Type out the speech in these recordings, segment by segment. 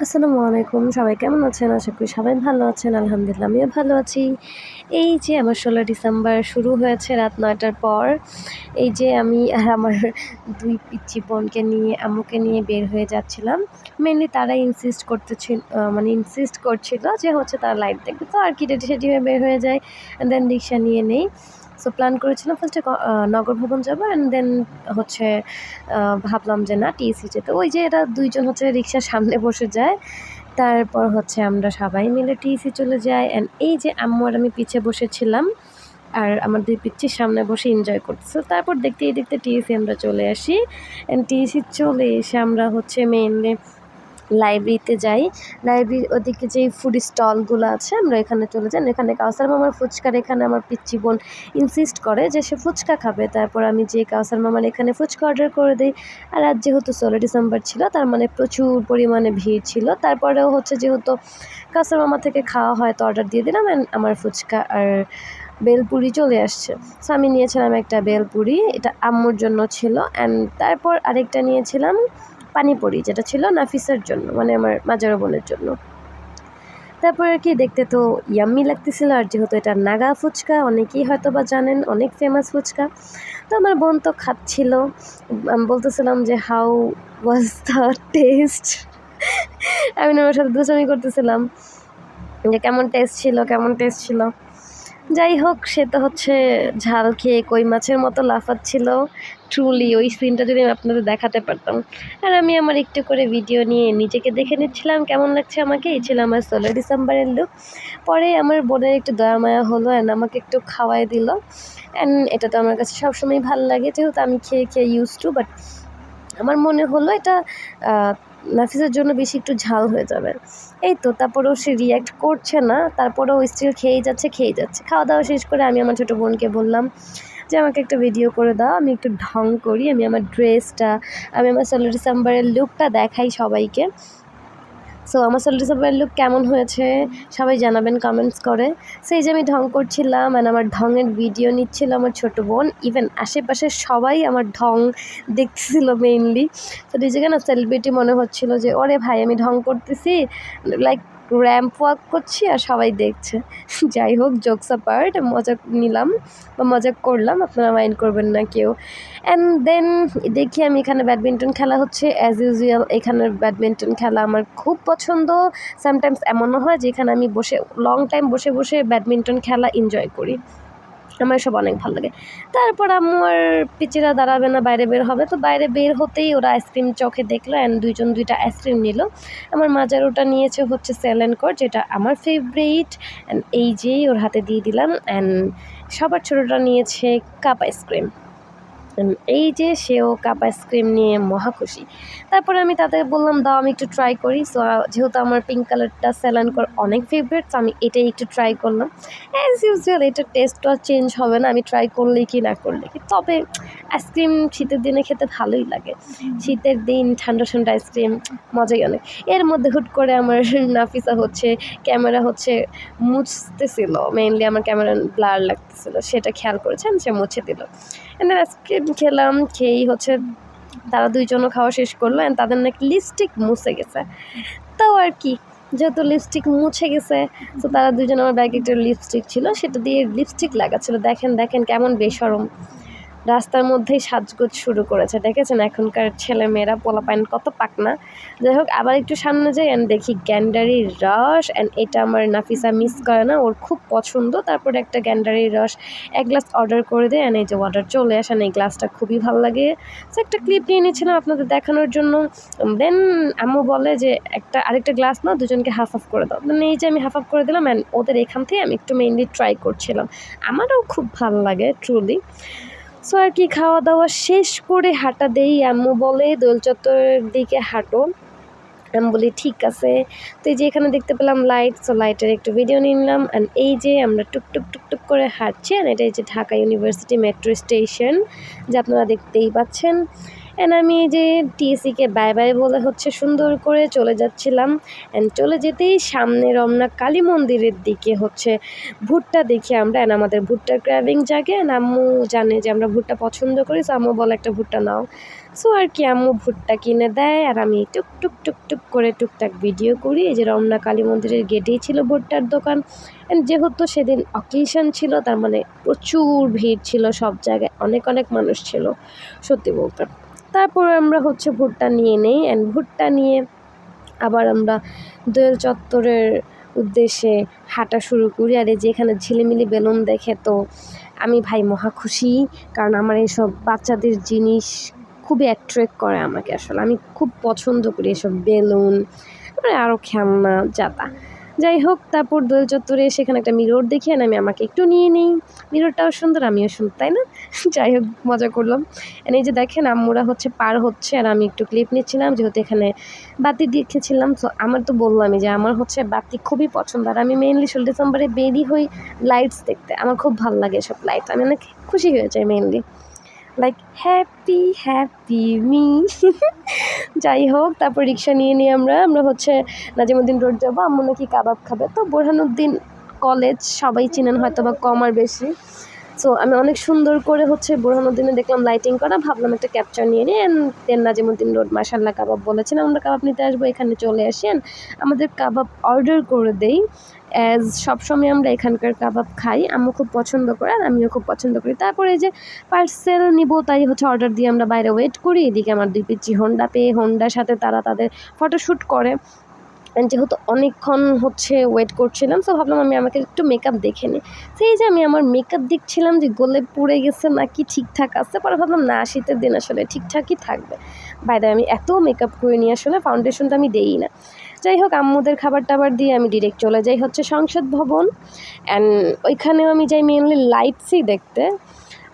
আসসালামু আলাইকুম। সবাই কেমন আছেন? আশা করি সবাই ভালো আছেন। আলহামদুলিল্লাহ আমিও ভালো আছি। এই যে আমার ১৬ ডিসেম্বর শুরু হয়েছে রাত ৯ টার পর। এই যে আমি আর আমার ২ পিচ্চি বোনকে নিয়ে, আম্মুকে নিয়ে বের হয়ে যাচ্ছিলাম। মেইনলি তারা ইনসিস্ট করছিল যে হচ্ছে তারা লাইট দেখবে। তো আর কি রেডি-সেডি হয়ে বের হয়ে যাই। অ্যান্ড দেন রিক্সা নিয়ে নেই। সো প্ল্যান করেছিলাম ফার্স্টে নগর ভবন যাবো অ্যান্ড দেন হচ্ছে ভাবলাম যে না টিএসসি যেতে। ওই যে এরা ২ জন হচ্ছে রিক্সার সামনে বসে যায়। তারপর হচ্ছে আমরা সবাই মিলে টিএসসি চলে যাই অ্যান্ড এই যে আম্মু আর আমি পিছে বসেছিলাম আর আমার ২ পিচ্চির সামনে বসে এনজয় করতেছি। তারপর দেখতে টিএসসি আমরা চলে আসি অ্যান্ড টিএসসি চলে এসে আমরা হচ্ছে মেইনলি লাইব্রেরিতে যাই। লাইব্রেরির ওদিকে যেই ফুড স্টলগুলো আছে আমরা এখানে চলে যাই। এখানে কাউসার মামার ফুচকার এখানে আমার পিচ্চি বোন ইনসিস্ট করে যে সে ফুচকা খাবে। তারপর আমি যেয়ে কাউসার মামার এখানে ফুচকা অর্ডার করে দেই। আর আজ যেহেতু ১৬ ডিসেম্বর ছিল তার মানে প্রচুর পরিমাণে ভিড় ছিল। তারপরেও হচ্ছে যেহেতু কাউসার মামা থেকে খাওয়া হয় তো অর্ডার দিয়ে দিলাম অ্যান্ড আমার ফুচকা আর বেলপুরি চলে আসছে। সো আমি নিয়েছিলাম একটা বেলপুরি, এটা আম্মুর জন্য ছিল অ্যান্ড তারপর আরেকটা নিয়েছিলাম পানিপুরি, যেটা ছিল নাফিসার জন্য, মানে আমার মাজারো বোনের জন্য। তারপর আর কি দেখতে তো ইয়াম্মি লাগতেছিল, আর যেহেতু এটা নাগা ফুচকা অনেকেই হয়তো বা জানেন, অনেক ফেমাস ফুচকা। তো আমার বোন তো খাচ্ছিল, আমি বলতেছিলাম যে হাউ ওয়াজ দ্য টেস্ট। আমি ওর সাথে দুষ্টামি করতেছিলাম যে কেমন টেস্ট ছিল। যাই হোক, সে তো হচ্ছে ঝাল খেয়ে কই মাছের মতো লাফাচ্ছিল। ট্রুলি ওই সিনটা যদি আমি আপনাদের দেখাতে পারতাম। আর আমি আমার একটু করে ভিডিও নিয়ে নিজেকে দেখে নিচ্ছিলাম কেমন লাগছে আমাকে। এই ছিল আমার ১৬ ডিসেম্বরের লুক। পরে আমার বোনের একটু দয়া মায়া হলো অ্যান্ড আমাকে একটু খাওয়াই দিল। অ্যান্ড এটা তো আমার কাছে সবসময় ভালো লাগে, যেহেতু আমি খেয়ে ইউজ টু, বাট আমার মনে হলো এটা নাফিসের জন্য বেশি একটু ঝাল হয়ে যাবে। এই তো তারপরেও সে রিঅ্যাক্ট করছে না, তারপরেও স্টিল খেয়েই যাচ্ছে। খাওয়া দাওয়া শেষ করে আমি আমার ছোটো বোনকে বললাম যে আমাকে একটা ভিডিও করে দাও, আমি একটু ঢং করি, আমি আমার ড্রেসটা, আমি আমার ১৬ ডিসেম্বরের লুকটা দেখাই সবাইকে। সো আমার ১৬ ডিসেম্বরের লুক কেমন হয়েছে সবাই জানাবেন কমেন্টস করে। সেই যে আমি ঢং করছিলাম অ্যান্ড আমার ঢঙের ভিডিও নিচ্ছিল আমার ছোটো বোন, ইভেন আশেপাশের সবাই আমার ঢং দেখতেছিল মেইনলি। তো নিজেকে না সেলিব্রিটি মনে হচ্ছিল যে ওরে ভাই আমি ঢং করতেছি, লাইক র্যাম্প ওয়াক করছি আর সবাই দেখছে। যাই হোক, জোকস অ্যাপার্ট, মজা নিলাম বা মজা করলাম, আপনারা মাইন্ড করবেন না কেউ। অ্যান্ড দেন দেখি আমি এখানে ব্যাডমিন্টন খেলা হচ্ছে অ্যাজ ইউজুয়াল। এখানের ব্যাডমিন্টন খেলা আমার খুব পছন্দ। সামটাইমস এমনও হয় যে এখানে আমি লং টাইম বসে ব্যাডমিন্টন খেলা এনজয় করি। আমার এসব অনেক ভালো লাগে। তারপর আম্মু আর পিচ্চিরা দাঁড়াবে না, বাইরে বের হবে। তো বাইরে বের হতেই ওরা আইসক্রিম চোখে দেখলো অ্যান্ড ২ জন ২টা আইসক্রিম নিল। আমার মাজারোটা নিয়েছে হচ্ছে সেলেনকোর, যেটা আমার ফেভারিট, অ্যান্ড এই যেই ওর হাতে দিয়ে দিলাম। অ্যান্ড সবার ছোটোটা নিয়েছে কাপ আইসক্রিম। এই যে সেও কাপ আইসক্রিম নিয়ে মহা খুশি। তারপরে আমি তাদের বললাম দাও আমি একটু ট্রাই করি। সো যেহেতু আমার পিঙ্ক কালারটা সেলানকোর অনেক ফেভারিট, তো আমি এটাই একটু ট্রাই করলাম। অ্যাজ ইউজুয়াল এটার টেস্ট তো আর চেঞ্জ হবে না, আমি ট্রাই করলেই কি না করলে কি। তবে আইসক্রিম শীতের দিনে খেতে ভালোই লাগে। শীতের দিন ঠান্ডা আইসক্রিম মজাই অনেক। এর মধ্যে হুট করে আমার নাফিসা হচ্ছে ক্যামেরা হচ্ছে মুছতেছিল, মেইনলি আমার ক্যামেরা ব্লার লাগতেছিল, সেটা খেয়াল করেছেন, সে মুছে দিল। এন্ড আইসক্রিম খেলাম, খেয়েই হচ্ছে তারা ২ জনও খাওয়া শেষ করলো অ্যান্ড তাদের নাকি লিপস্টিক মুছে গেছে। তাও আর কি, যেহেতু লিপস্টিক মুছে গেছে, তো তারা ২ জন, আমার ব্যাগে একটা লিপস্টিক ছিল সেটা দিয়ে লিপস্টিক লাগাচ্ছিল। দেখেন কেমন বেশরম, রাস্তার মধ্যেই সাজগোজ শুরু করেছে। দেখেছেন এখনকার ছেলেমেয়েরা, পোলাপাইন কত পাকনা। যাই হোক, আবার একটু সামনে যাই অ্যান্ড দেখি গ্যান্ডারির রস, অ্যান্ড এটা আমার নাফিসা মিস করে না, ওর খুব পছন্দ। তারপরে একটা গ্যান্ডারির রস ১ গ্লাস অর্ডার করে দেয় অ্যান্ড এই যে অর্ডার চলে আসেন। এই গ্লাসটা খুবই ভালো লাগে। সো একটা ক্লিপ নিয়ে নিয়েছিলাম আপনাদের দেখানোর জন্য। দেন আম্মু বলে যে আরেকটা গ্লাস নাও, দুজনকে হাফ করে দাও। মানে এই যে আমি হাফ করে দিলাম অ্যান্ড ওদের এখান থেকে আমি একটু মেইনলি ট্রাই করছিলাম। আমারও খুব ভালো লাগে ট্রুলি। সো আর কি, খাওয়া দাওয়া শেষ করে হাঁটা দেই। আম্মু বলে দোল চত্বরের দিকে হাঁটো, আমি বলি ঠিক আছে। তো এই যে এখানে দেখতে পেলাম লাইট, সো লাইটের একটু ভিডিও নিলাম। অ্যান্ড এই যে আমরা টুকটুক করে হাঁটছি, অ্যান্ড এটা এই যে ঢাকা ইউনিভার্সিটি মেট্রো স্টেশন, যা আপনারা দেখতেই পাচ্ছেন। অ্যান্ড আমি এই যে টিএসসিকে বাই বাই বলে হচ্ছে সুন্দর করে চলে যাচ্ছিলাম। অ্যান্ড চলে যেতেই সামনে রমনা কালী মন্দিরের দিকে হচ্ছে ভুট্টা দেখি আমরা, অ্যান্ড আমাদের ভুট্টার ক্র্যাভিং জাগে। অ্যান্ড আম্মু জানে যে আমরা ভুট্টা পছন্দ করি, সো আম্মু বলে একটা ভুট্টা নাও। সো আর কি আম্মু ভুট্টা কিনে দেয় আর আমি টুক করে টুকটাক ভিডিও করি। এই যে রমনা কালী মন্দিরের গেটেই ছিল ভুট্টার দোকান। অ্যান্ড যেহেতু সেদিন অকেশন ছিল তার মানে প্রচুর ভিড় ছিল সব জায়গায়, অনেক মানুষ ছিল সত্যি বলতে। তারপর আমরা হচ্ছে ভুট্টা নিয়ে নেই অ্যান্ড ভুট্টা নিয়ে আবার আমরা দোয়েল চত্বরের উদ্দেশ্যে হাঁটা শুরু করি। আর এই যে এখানে ঝিলিমিলি বেলুন দেখে তো আমি ভাই মহা খুশি, কারণ আমার এইসব বাচ্চাদের জিনিস খুবই অ্যাট্রাক্ট করে আমাকে। আসলে আমি খুব পছন্দ করি এসব বেলুন, তারপরে আরও খেলনা যাতা। যাই হোক, তারপর দোল চত্বরে সেখানে একটা মিরর দেখি আর আমি আমাকে একটু নিয়ে নিই। মিররটাও সুন্দর, আমিও সুন্দর, তাই না? যাই হোক, মজা করলাম। আর এই যে দেখেন আম্মুরা হচ্ছে পার হচ্ছে আর আমি একটু ক্লিপ নিচ্ছিলাম, যেহেতু এখানে বাতি দেখেছিলাম। তো আমার তো বললামই যে আমার হচ্ছে বাতি খুবই পছন্দ, আর আমি মেইনলি 16 ডিসেম্বরে বেরি হই লাইটস দেখতে। আমার খুব ভালো লাগে এসব লাইটস, আমি অনেক খুশি হয়ে যাই মেইনলি, লাইক হ্যাপি মি। যাই হোক, তারপর রিক্সা নিয়ে আমরা হচ্ছে নাজিমুদ্দিন রোড যাবো। আম্মু নাকি কাবাব খাবে, তো বোরহানুদ্দিন কলেজ সবাই চিনেন হয়তো বা কম আর বেশি। সো আমি অনেক সুন্দর করে হচ্ছে বোরহানুদ্দিনে দেখলাম লাইটিং করা, ভাবলাম একটা ক্যাপচার নিয়ে নিই। অ্যান্ড দেন নাজিমুদ্দিন রোড মাশাল্লাহ কাবাব বলেছিলাম আমরা কাবাব নিতে আসবো, এখানে চলে আসি অ্যান্ড আমাদের কাবাব অর্ডার করে দেই। অ্যাজ সবসময় আমরা এখানকার কাবাব খাই, আম্মু খুব পছন্দ করে আর আমিও খুব পছন্দ করি। তারপরে এই যে পার্সেল নিব তাই হচ্ছে অর্ডার দিয়ে আমরা বাইরে ওয়েট করি। এদিকে আমার দুই পিচ্চি হোন্ডা পেয়ে হোন্ডার সাথে তারা তাদের ফটোশ্যুট করে। যেহেতু অনেকক্ষণ হচ্ছে ওয়েট করছিলাম, সো ভাবলাম আমি আমাকে একটু মেকআপ দেখে নিই। সেই যে আমি আমার মেকআপ দেখছিলাম যে গলে পড়ে গেছে নাকি ঠিকঠাক আছে, পরে ভাবলাম না, শীতের দিন আসলে ঠিকঠাকই থাকবে। বাইরে আমি এত মেকআপ করে নিই, আসলে ফাউন্ডেশনটা আমি দেই না। যাই হোক, আম্মুদের খাবার টাবার দিয়ে আমি ডিরেক্ট চলে যাই হচ্ছে সংসদ ভবন। অ্যান্ড ওইখানেও আমি যাই মেনলি লাইটসই দেখতে,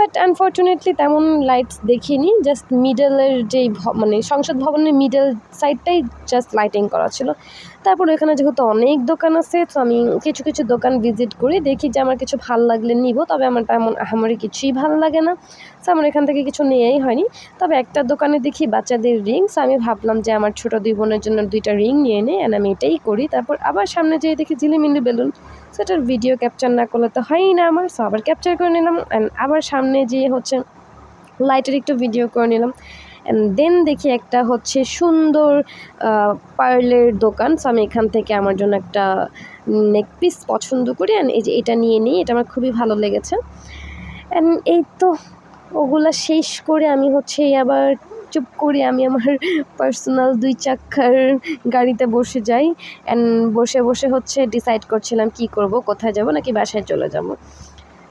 বাট আনফর্চুনেটলি তেমন লাইটস দেখিনি। জাস্ট মিডলের যেই মানে সংসদ ভবনের মিডল সাইডটাই জাস্ট লাইটিং করা ছিল। তারপর এখানে যেহেতু অনেক দোকান আছে, তো আমি কিছু দোকান ভিজিট করি, দেখি যে আমার কিছু ভাল লাগলে নিব। তবে আমার তেমন আহামরি কিছুই ভালো লাগে না, সো আমার এখান থেকে কিছু নেওয়াই হয়নি। তবে একটা দোকানে দেখি বাচ্চাদের রিংস, আমি ভাবলাম যে আমার ছোটো দুই বোনের জন্য 2টা রিং নিয়ে নিই, অ্যান্ড আমি এটাই করি। তারপর আবার সামনে যেয়ে দেখি ঝিলিমিলি বেলুন, সেটার ভিডিও ক্যাপচার না করলে তো হয়ই না আমার, সো আবার ক্যাপচার করে নিলাম। অ্যান্ড আবার সামনে যেয়ে হচ্ছে লাইটের একটু ভিডিও করে নিলাম। অ্যান্ড দেন দেখি একটা হচ্ছে সুন্দর পার্লের দোকান, সো আমি এখান থেকে আমার জন্য একটা নেক পিস পছন্দ করি অ্যান্ড এই যে এটা নিয়ে নিই, এটা আমার খুবই ভালো লেগেছে। অ্যান্ড এই তো ওগুলা শেষ করে আমি হচ্ছে আবার চুপ করে আমি আমার পার্সোনাল 2 চাকার গাড়িতে বসে যাই। অ্যান্ড বসে হচ্ছে ডিসাইড করছিলাম কি করব, কোথায় যাব নাকি বাসায় চলে যাব।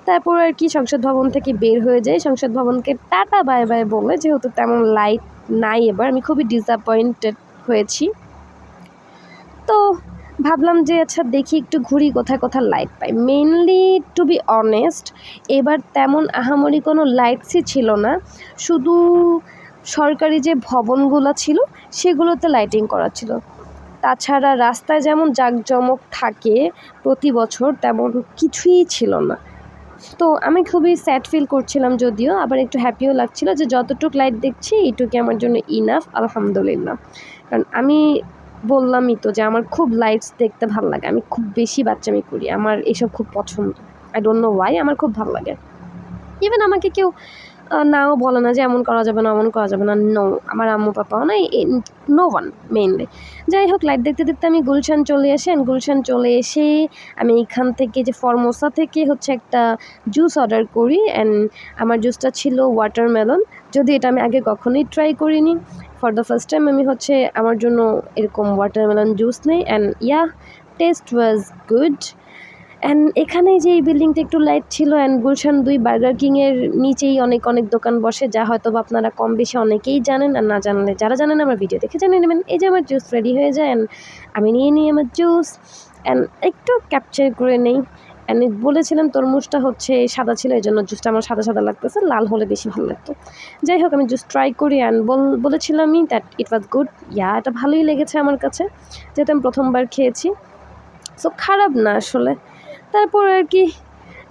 তারপর আর কি সংসদ ভবন থেকে বের হয়ে যাই, সংসদ ভবনকে টাটা বাই বাই বলে, যেহেতু তেমন লাইট নাই এবার, আমি খুবই ডিসঅ্যাপয়েন্টেড হয়েছি। তো ভাবলাম যে আচ্ছা দেখি একটু ঘুরি, কোথায় লাইট পাই। মেইনলি টু বি অনেস্ট, এবার তেমন আহামরি কোনো লাইটসই ছিল না, শুধু সরকারি যে ভবনগুলো ছিল সেগুলোতে লাইটিং করা ছিল। তাছাড়া রাস্তায় যেমন জাঁকজমক থাকে প্রতি বছর, তেমন কিছুই ছিল না। তো আমি খুবই স্যাড ফিল করছিলাম, যদিও আবার একটু হ্যাপিও লাগছিল যে যতটুক লাইট দেখছি এইটুকু আমার জন্য ইনাফ, আলহামদুলিল্লাহ। কারণ আমি বললামই তো যে আমার খুব লাইটস দেখতে ভালো লাগে, আমি খুব বেশি বাচ্চামি করি, আমার এসব খুব পছন্দ। আই ডোন্ট নো ওয়াই, আমার খুব ভালো লাগে। ইভেন আমাকে কেউ নাও বলে না যে এমন করা যাবে না, অমন করা যাবে না, নো, আমার আম্মু পাপাও না, নো ওয়ান মেইনলি। যাই হোক, লাইট দেখতে আমি গুলশান চলে আসি। অ্যান্ড গুলশান চলে এসে আমি এখান থেকে যে ফরমোসা থেকে হচ্ছে একটা জুস অর্ডার করি। অ্যান্ড আমার জুসটা ছিল ওয়াটারমেলন, যদি এটা আমি আগে কখনোই ট্রাই করিনি। ফর দ্য ফার্স্ট টাইম আমি হচ্ছে আমার জন্য এরকম ওয়াটারমেলন জুস নেই, and test was good. And এখানে যে এই বিল্ডিংটা একটু লাইট ছিল, অ্যান্ড গুলশান 2 বার্গার কিংয়ের নিচেই অনেক দোকান বসে, যা হয়তো বা আপনারা কম বেশি অনেকেই জানেন, আর না জানলে যারা জানেন আমার ভিডিও দেখে জেনে নেবেন। এই যে আমার জুস রেডি হয়ে যায়, অ্যান্ড আমি নিয়ে নিই আমার জুস অ্যান্ড একটু ক্যাপচার করে নেই। অ্যান্ড বলেছিলাম তরমুজটা হচ্ছে সাদা ছিল, এই জন্য জুসটা আমার সাদা লাগতেছে, লাল হলে বেশি ভালো লাগতো। যাই হোক, আমি জুস ট্রাই করি অ্যান্ড বলেছিলামই দ্যাট ইট ওয়াজ গুড। এটা ভালোই লেগেছে আমার কাছে, যেহেতু আমি প্রথমবার খেয়েছি, সো খারাপ না আসলে। তারপর আর কি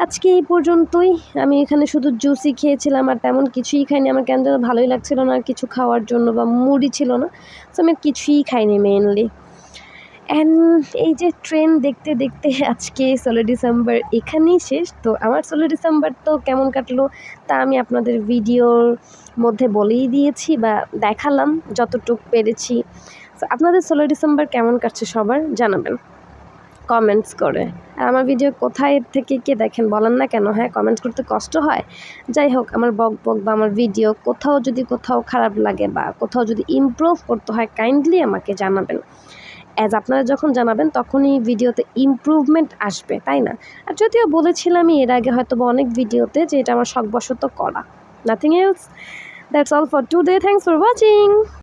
আজকে এই পর্যন্তই। আমি এখানে শুধু জুসই খেয়েছিলাম আর তেমন কিছুই খাইনি, আমার কেন যেন ভালোই লাগছিল না আর কিছু খাওয়ার জন্য, বা মুডই ছিল না, সো আমি কিছুই খাইনি মেইনলি। অ্যান্ড এই যে ট্রেন দেখতে দেখতে আজকে 16 ডিসেম্বর এখানেই শেষ। তো আমার 16 ডিসেম্বর তো কেমন কাটলো তা আমি আপনাদের ভিডিওর মধ্যে বলেই দিয়েছি বা দেখালাম যতটুক পেরেছি। তো আপনাদের 16 ডিসেম্বর কেমন কাটছে সবার জানাবেন কমেন্টস করে। আর আমার ভিডিও কোথায় থেকে কে দেখেন বলেন না কেন, হ্যাঁ কমেন্ট করতে কষ্ট হয়। যাই হোক, আমার বক বা আমার ভিডিও কোথাও খারাপ লাগে বা কোথাও যদি ইমপ্রুভ করতে হয় কাইন্ডলি আমাকে জানাবেন। আপনারা যখন জানাবেন তখনই ভিডিওতে ইমপ্রুভমেন্ট আসবে, তাই না? আর যদিও বলেছিলামই এর আগে হয়তোবা অনেক ভিডিওতে যে এটা আমার শখবশত করা, nothing else. That's all for today, thanks for watching.